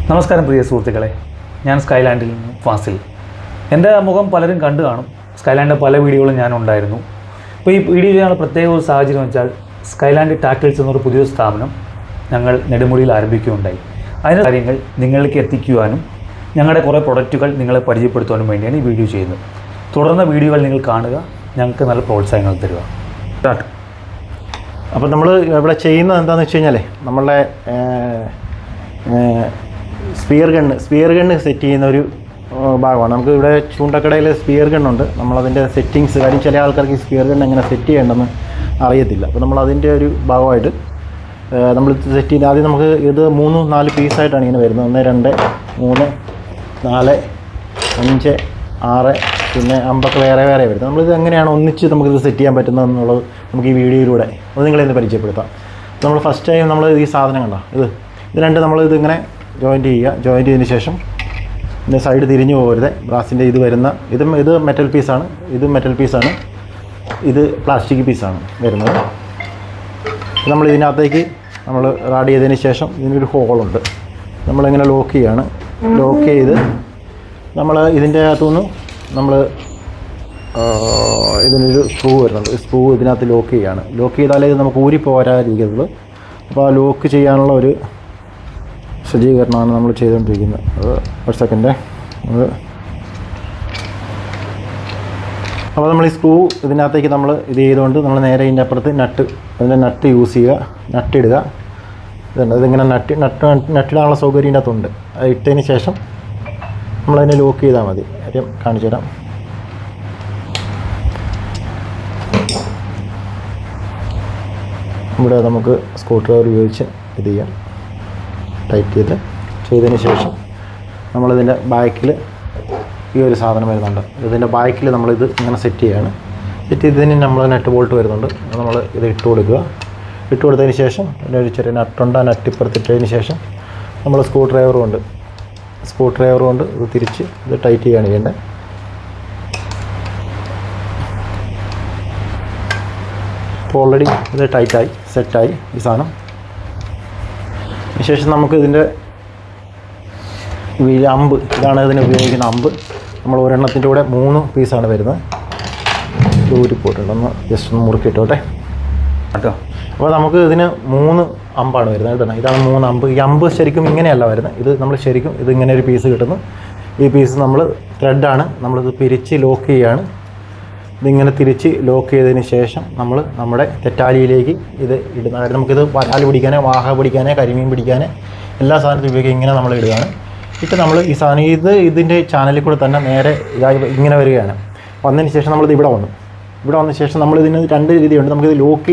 നമസ്കാരം പ്രിയ സുഹൃത്തുക്കളെ, ഞാൻ സ്കൈലാൻഡിൽ നിന്ന് ഫാസിൽ. എൻ്റെ മുഖം പലരും കണ്ടു കാണും. സ്കൈലാൻഡിൻ്റെ പല വീഡിയോകളും ഞാൻ ഉണ്ടായിരുന്നു. ഇപ്പോൾ ഈ വീഡിയോ ചെയ്യാനുള്ള പ്രത്യേക ഒരു സാഹചര്യം വെച്ചാൽ സ്കൈലാൻഡ് ടാക്കിൾസ് എന്നൊരു പുതിയൊരു സ്ഥാപനം ഞങ്ങൾ നെടുമുടിയിൽ ആരംഭിക്കുകയുണ്ടായി. അതിൻ്റെ കാര്യങ്ങൾ നിങ്ങളിലേക്ക് എത്തിക്കുവാനും ഞങ്ങളുടെ കുറേ പ്രൊഡക്റ്റുകൾ നിങ്ങളെ പരിചയപ്പെടുത്തുവാനും വേണ്ടിയാണ് ഈ വീഡിയോ ചെയ്യുന്നത്. തുടർന്ന വീഡിയോകൾ നിങ്ങൾ കാണുക, ഞങ്ങൾക്ക് നല്ല പ്രോത്സാഹനങ്ങൾ തരിക. അപ്പോൾ നമ്മൾ ഇവിടെ ചെയ്യുന്നത് എന്താണെന്ന് വെച്ച് കഴിഞ്ഞാൽ നമ്മളുടെ സ്പിയർ ഗണ്ണ് സെറ്റ് ചെയ്യുന്ന ഒരു ഭാഗമാണ്. നമുക്ക് ഇവിടെ ചൂണ്ടക്കടയിൽ സ്പിയർ ഗണ്ണുണ്ട്. നമ്മളതിൻ്റെ സെറ്റിങ്സ് കാര്യം ചില ആൾക്കാർക്ക് ഈ സ്പിയർ ഗണ്ണ് എങ്ങനെ സെറ്റ് ചെയ്യേണ്ടെന്ന് അറിയത്തില്ല. അപ്പോൾ നമ്മളതിൻ്റെ ഒരു ഭാഗമായിട്ട് നമ്മൾ സെറ്റ് ചെയ്യുന്നത് ആദ്യം നമുക്ക് ഇത് 3-4 പീസായിട്ടാണ് ഇങ്ങനെ വരുന്നത്. 1 2 3 4 5 6 പിന്നെ 50 വേറെ വരുന്നത്. നമ്മളിത് എങ്ങനെയാണ് ഒന്നിച്ച് നമുക്കിത് സെറ്റ് ചെയ്യാൻ പറ്റുന്നത് എന്നുള്ളത് നമുക്ക് ഈ വീഡിയോയിലൂടെ അത് നിങ്ങളെന്ന് പരിചയപ്പെടുത്താം. നമ്മൾ ഫസ്റ്റ് ടൈം നമ്മൾ ഈ സാധനം കണ്ടോ, ഇത് രണ്ട് നമ്മളിതിങ്ങനെ ജോയിൻറ്റ് ചെയ്യുക. ജോയിൻറ്റ് ചെയ്തതിന് ശേഷം ഇതിൻ്റെ സൈഡ് തിരിഞ്ഞു പോകരുത്. ബ്രാസിൻ്റെ ഇത് വരുന്ന ഇത് മെറ്റൽ പീസാണ്, ഇത് മെറ്റൽ പീസാണ്, ഇത് പ്ലാസ്റ്റിക് പീസാണ് വരുന്നത്. നമ്മൾ ഇതിനകത്തേക്ക് നമ്മൾ റാഡ് ചെയ്തതിന് ശേഷം ഇതിനൊരു ഹോളുണ്ട്. നമ്മളിങ്ങനെ ലോക്ക് ചെയ്യാണ്. ലോക്ക് ചെയ്ത് നമ്മൾ ഇതിൻ്റെ അകത്തുനിന്ന് നമ്മൾ ഇതിനൊരു സ്ക്രൂ വരുന്നുണ്ട്. സ്ക്രൂ ഇതിനകത്ത് ലോക്ക് ചെയ്യാണ്. ലോക്ക് ചെയ്താലേ ഇത് നമുക്ക് ഊരി പോരാതിരിക്കുള്ളൂ. അപ്പോൾ ആ ലോക്ക് ചെയ്യാനുള്ള ഒരു സജ്ജീകരണമാണ് നമ്മൾ ചെയ്തുകൊണ്ടിരിക്കുന്നത്. ഒരു സെക്കൻഡ്. അപ്പോൾ നമ്മൾ ഈ സ്ക്രൂ ഇതിനകത്തേക്ക് നമ്മൾ ഇത് ചെയ്തുകൊണ്ട് നമ്മൾ നേരെ ഇതിൻ്റെ അപ്പുറത്ത് അതിൻ്റെ നട്ട് യൂസ് ചെയ്യുക, നട്ടിടുക. ഇതിങ്ങനെ നട്ടിടാനുള്ള സൗകര്യം ഇതിൻ്റെ അകത്തുണ്ട്. അത് ഇട്ടതിന് ശേഷം നമ്മളതിനെ ലോക്ക് ചെയ്താൽ മതി. കാര്യം കാണിച്ചു തരാം. ഇവിടെ നമുക്ക് സ്ക്രൂ ഡ്രൈവർ ഉപയോഗിച്ച് ഇത് ചെയ്യാം. ടൈറ്റ് ചെയ്തതിന് ശേഷം നമ്മളിതിൻ്റെ ബാക്കിൽ ഈ ഒരു സാധനം വരുന്നുണ്ട്. ഇതിൻ്റെ ബാക്കിൽ നമ്മളിത് ഇങ്ങനെ സെറ്റ് ചെയ്യുകയാണ്. സെറ്റ് ചെയ്തതിന് നമ്മൾ നെറ്റ് ബോൾട്ട് വരുന്നുണ്ട്. നമ്മൾ ഇത് ഇട്ട് കൊടുത്തതിന് ശേഷം ഇതിൻ്റെ ഒരു ചെറിയ നട്ടുണ്ട്. ആ നട്ടിപ്പുറത്തിട്ടതിന് ശേഷം നമ്മൾ സ്ക്രൂ ഡ്രൈവർ കൊണ്ട് ഇത് തിരിച്ച് ഇത് ടൈറ്റ് ചെയ്യുകയാണ് ചെയ്യേണ്ടത്. ഇപ്പോൾ ഓൾറെഡി ഇത് ടൈറ്റായി സെറ്റായി ഈ സാധനം. അതിനുശേഷം നമുക്ക് ഇതിൻ്റെ അമ്പ്, ഇതാണ് ഇതിന് ഉപയോഗിക്കുന്ന അമ്പ്. നമ്മൾ ഒരെണ്ണത്തിൻ്റെ കൂടെ 3 പീസാണ് വരുന്നത്. ഊരിപ്പോയിട്ടുണ്ടെന്ന് ജസ്റ്റ് ഒന്ന് മുറുക്കിയിട്ടോട്ടെ കേട്ടോ. അപ്പോൾ നമുക്ക് ഇതിന് 3 അമ്പാണ് വരുന്നത്. ഇതാണ് 3 അമ്പ്. ഈ അമ്പ് ശരിക്കും ഇങ്ങനെയല്ല വരുന്നത്. ഇത് നമ്മൾ ശരിക്കും ഇതിങ്ങനെ ഒരു പീസ് കിട്ടുന്നു. ഈ പീസ് നമ്മൾ ത്രെഡാണ്. നമ്മളിത് പിരിച്ച് ലോക്ക് ചെയ്യുകയാണ്. ഇതിങ്ങനെ തിരിച്ച് ലോക്ക് ചെയ്തതിന് ശേഷം നമ്മൾ നമ്മുടെ തെറ്റാലിയിലേക്ക് ഇത് ഇടുന്ന. കാര്യം നമുക്കിത് വരാൽ പിടിക്കാനേ, വാഹ പിടിക്കാനേ, കരിമീൻ പിടിക്കാനേ എല്ലാ സാധനത്തും ഉപയോഗിക്കുക. ഇങ്ങനെ നമ്മൾ ഇടുകയാണ്. ഇപ്പം നമ്മൾ ഈ സാധനം ഇതിൻ്റെ ചാനലിൽ കൂടെ തന്നെ നേരെ ഇതായി ഇങ്ങനെ വരികയാണ്. വന്നതിന് ശേഷം നമ്മളിത് ഇവിടെ വന്ന ശേഷം നമ്മളിതിന് 2 രീതിയുണ്ട്. നമുക്കിത് ലോക്ക്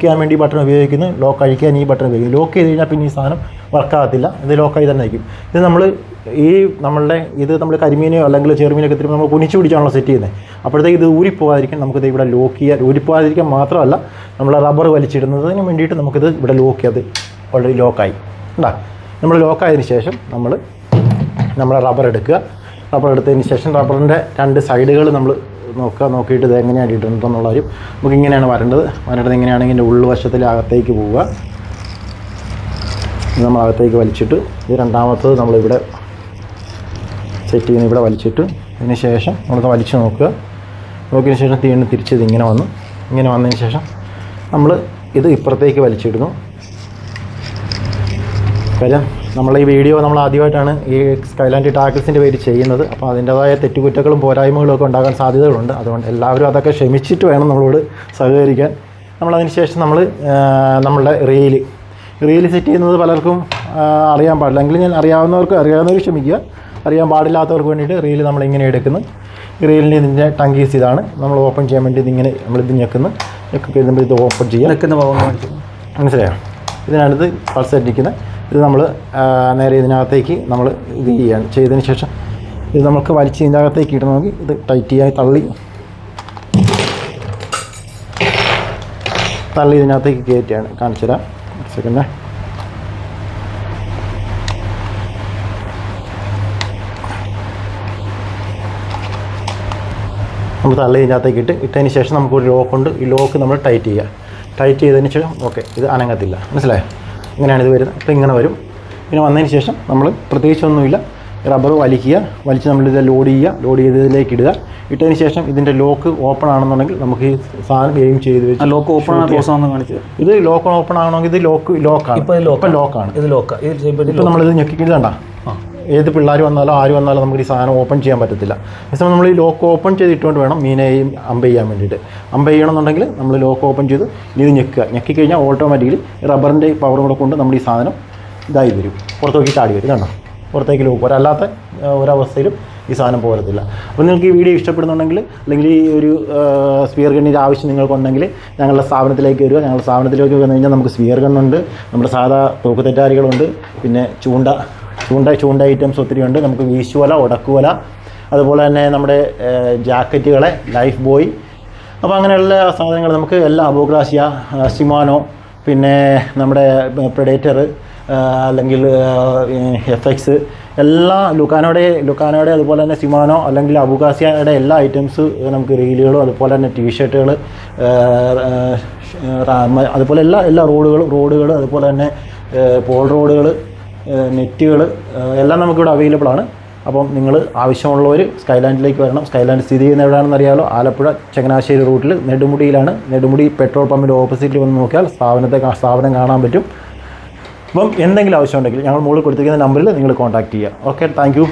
ചെയ്യാൻ വേണ്ടി ബട്ടൺ ഉപയോഗിക്കുന്നു, ലോക്ക് അഴിക്കാൻ ഈ ബട്ടൺ ഉപയോഗിക്കും. ലോക്ക് ചെയ്ത് കഴിഞ്ഞാൽ പിന്നെ ഈ സാധനം വർക്കാകത്തില്ല. ഇത് ലോക്കായി തന്നെ നിൽക്കും. ഇത് നമ്മൾ നമ്മൾ കരിമീനെയോ അല്ലെങ്കിൽ ചെറുമീനൊക്കെ തിരുമ്പോൾ നമ്മൾ കുനിച്ച് പിടിച്ചാണല്ലോ സെറ്റ് ചെയ്യുന്നത്. അപ്പോഴത്തേക്ക് ഇത് ഊരിപ്പോകാതിരിക്കാൻ നമുക്കിത് ഇവിടെ ലോക്ക് ചെയ്യാൻ, ഊരിപ്പോകാതിരിക്കാൻ മാത്രമല്ല നമ്മൾ റബ്ബർ വലിച്ചിടുന്നതിന് വേണ്ടിയിട്ട് നമുക്കിത് ഇവിടെ ലോക്ക് ചെയ്ത് ഓൾറെഡി ലോക്കായി ഉണ്ടാ. നമ്മൾ ലോക്കായതിന് ശേഷം നമ്മൾ റബ്ബർ എടുത്തതിന് ശേഷം റബ്ബറിൻ്റെ 2 സൈഡുകൾ നമ്മൾ നോക്കിയിട്ട് ഇത് എങ്ങനെയാണ് ഇടുന്നതെന്നുള്ള കാര്യം നമുക്ക് ഇങ്ങനെയാണ് വരേണ്ടത്. എങ്ങനെയാണെങ്കിൽ ഇതിൻ്റെ ഉൾവശത്തിൽ അകത്തേക്ക് പോവുക. നമ്മൾ അകത്തേക്ക് വലിച്ചിട്ട് ഇത് രണ്ടാമത്തത് നമ്മളിവിടെ സെറ്റ് ചെയ്യുന്ന ഇവിടെ വലിച്ചിട്ട് അതിന് ശേഷം നമുക്ക് വലിച്ച് നോക്കിയതിന് ശേഷം തിരിച്ചത് ഇങ്ങനെ വന്നതിന് ശേഷം നമ്മൾ ഇത് ഇപ്പുറത്തേക്ക് വലിച്ചിടുന്നു. കാര്യം ഈ വീഡിയോ നമ്മൾ ആദ്യമായിട്ടാണ് ഈ സ്കൈലാൻഡ് ടാക്കിൾസിൻ്റെ പേര് ചെയ്യുന്നത്. അപ്പോൾ അതിൻ്റേതായ തെറ്റുകുറ്റങ്ങളും പോരായ്മകളും ഒക്കെ ഉണ്ടാകാൻ സാധ്യതകളുണ്ട്. അതുകൊണ്ട് എല്ലാവരും അതൊക്കെ ക്ഷമിച്ചിട്ട് വേണം നമ്മളോട് സഹകരിക്കാൻ. നമ്മളതിന് ശേഷം നമ്മളുടെ റീല് സെറ്റ് ചെയ്യുന്നത് പലർക്കും അറിയാൻ പാടില്ല. എങ്കിലും ഞാൻ അറിയാവുന്നവർ ക്ഷമിക്കുക. അറിയാൻ പാടില്ലാത്തവർക്ക് വേണ്ടിയിട്ട് റീല് നമ്മളിങ്ങനെ എടുക്കുന്നു. ഈ റീലിൻ്റെ ഇതിൻ്റെ ടങ്കീസ് ഇതാണ്. നമ്മൾ ഓപ്പൺ ചെയ്യാൻ വേണ്ടി നമ്മളിത് ഞെക്കുന്നു. ഇത് ഓപ്പൺ ചെയ്യാം. മനസ്സിലായോ? ഇതിനടുത്ത് പൾസേറ്റ് ഇരിക്കുന്നത്. ഇത് നമ്മൾ നേരെ ഇതിനകത്തേക്ക് നമ്മൾ ഇത് ചെയ്തതിന് ശേഷം ഇത് നമുക്ക് വലിച്ച് ഇതിൻ്റെ അകത്തേക്ക് ഇടണമെങ്കിൽ ഇത് ടൈറ്റ് ചെയ്യാൻ തള്ളി ഇതിനകത്തേക്ക് കയറ്റിയാണ്. കാണിച്ചു തരാം. സെക്കൻഡ്. നമ്മൾ തള്ളി ഇതിനകത്തേക്ക് ഇട്ടതിന് ശേഷം നമുക്കൊരു ലോക്കുണ്ട്. ഈ ലോക്ക് നമ്മൾ ടൈറ്റ് ചെയ്തതിന് ശേഷം ഓക്കെ, ഇത് അനങ്ങത്തില്ല. മനസ്സിലായോ? ഇങ്ങനെയാണ് ഇത് വരുന്നത്. അപ്പോൾ ഇങ്ങനെ വരും. പിന്നെ വന്നതിന് ശേഷം നമ്മൾ പ്രത്യേകിച്ചൊന്നുമില്ല, റബ്ബർ വലിച്ച് നമ്മളിത് ലോഡ് ചെയ്തതിലേക്ക് ഇടുക. ഇട്ടതിന് ശേഷം ഇതിൻ്റെ ലോക്ക് ഓപ്പൺ ആണെന്നുണ്ടെങ്കിൽ നമുക്ക് ഈ സാധനം എയിം ചെയ്ത് വെച്ച് ലോക്ക് ഓപ്പൺ ആണ് കാണിച്ചത്. ഇത് ലോക്ക് ഓപ്പൺ ആണെങ്കിൽ ഇത് ലോക്കാണ്. ഇപ്പം ലോക്കാണ്. ഇപ്പം നമ്മളിത് ഞെക്കിക്കണ്ട, ഏത് പിള്ളേർ വന്നാലോ ആര് വന്നാലോ നമുക്ക് ഈ സാധനം ഓപ്പൺ ചെയ്യാൻ പറ്റത്തില്ല. അതേസമയം നമ്മൾ ഈ ലോക്ക് ഓപ്പൺ ചെയ്തിട്ടുകൊണ്ട് വേണം മീനെയും അമ്പ് ചെയ്യാൻ വേണ്ടിയിട്ട്. അമ്പ് ചെയ്യണമെന്നുണ്ടെങ്കിൽ നമ്മൾ ലോക്ക് ഓപ്പൺ ചെയ്ത് ഇത് ഞെക്കിക്കഴിഞ്ഞാൽ ഓട്ടോമാറ്റിക്കലി റബ്ബറിൻ്റെ പവറും കൂടെ കൊണ്ട് നമ്മൾ ഈ സാധനം ഇതായി വരും, പുറത്തേക്ക് ചാടി വരും. കണ്ടോ, പുറത്തേക്ക് ലോക്ക് അല്ലാത്ത ഒരവസ്ഥയിലും ഈ സാധനം പോരത്തില്ല. അപ്പോൾ നിങ്ങൾക്ക് ഈ വീഡിയോ ഇഷ്ടപ്പെടുന്നുണ്ടെങ്കിൽ അല്ലെങ്കിൽ ഈ ഒരു സ്പിയർ ഗണ്ണിൻ്റെ ആവശ്യം നിങ്ങൾക്കുണ്ടെങ്കിൽ ഞങ്ങളുടെ സ്ഥാപനത്തിലേക്ക് വരിക. ഞങ്ങളുടെ സ്ഥാപനത്തിലേക്ക് വന്നു കഴിഞ്ഞാൽ നമുക്ക് സ്പിയർ ഗണ്ണുണ്ട്, നമ്മുടെ സാധാ തൂക്കുതെറ്റാരികളുണ്ട്, പിന്നെ ചൂണ്ട ഐറ്റംസ് ഒത്തിരി ഉണ്ട്. നമുക്ക് വീശുവല, ഉടക്കുവല, അതുപോലെ തന്നെ നമ്മുടെ ജാക്കറ്റുകളെ, ലൈഫ് ബോയ്, അപ്പോൾ അങ്ങനെയുള്ള സാധനങ്ങൾ നമുക്ക് എല്ലാ അബോഗ്രാസിയ, സിമാനോ, പിന്നെ നമ്മുടെ പ്രെഡേറ്റർ, അല്ലെങ്കിൽ FX, എല്ലാ ലുക്കാനോയുടെ അതുപോലെ തന്നെ സിമാനോ അല്ലെങ്കിൽ അബുഗാസിയയുടെ എല്ലാ ഐറ്റംസ് നമുക്ക് റീലുകളും അതുപോലെ തന്നെ ടീഷർട്ടുകൾ, അതുപോലെ എല്ലാ റോഡുകൾ അതുപോലെ തന്നെ പോൾ റോഡുകൾ, നെറ്റുകൾ എല്ലാം നമുക്കിവിടെ അവൈലബിൾ ആണ്. അപ്പം നിങ്ങൾ ആവശ്യമുള്ളവർ സ്കൈലാൻഡിലേക്ക് വരണം. സ്കൈലാൻഡ് സ്ഥിതി ചെയ്യുന്ന എവിടെയാണെന്ന് അറിയാമല്ലോ, ആലപ്പുഴ ചങ്ങനാശ്ശേരി റൂട്ടിൽ നെടുമുടിയിലാണ്. നെടുമുടി പെട്രോൾ പമ്പിൻ്റെ ഓപ്പോസിറ്റിൽ വന്ന് നോക്കിയാൽ സ്ഥാപനം കാണാൻ പറ്റും. അപ്പം എന്തെങ്കിലും ആവശ്യമുണ്ടെങ്കിൽ ഞങ്ങൾ മുകളിൽ കൊടുത്തിരിക്കുന്ന നമ്പറിൽ നിങ്ങൾ കോൺടാക്റ്റ് ചെയ്യുക. Okay, thank you.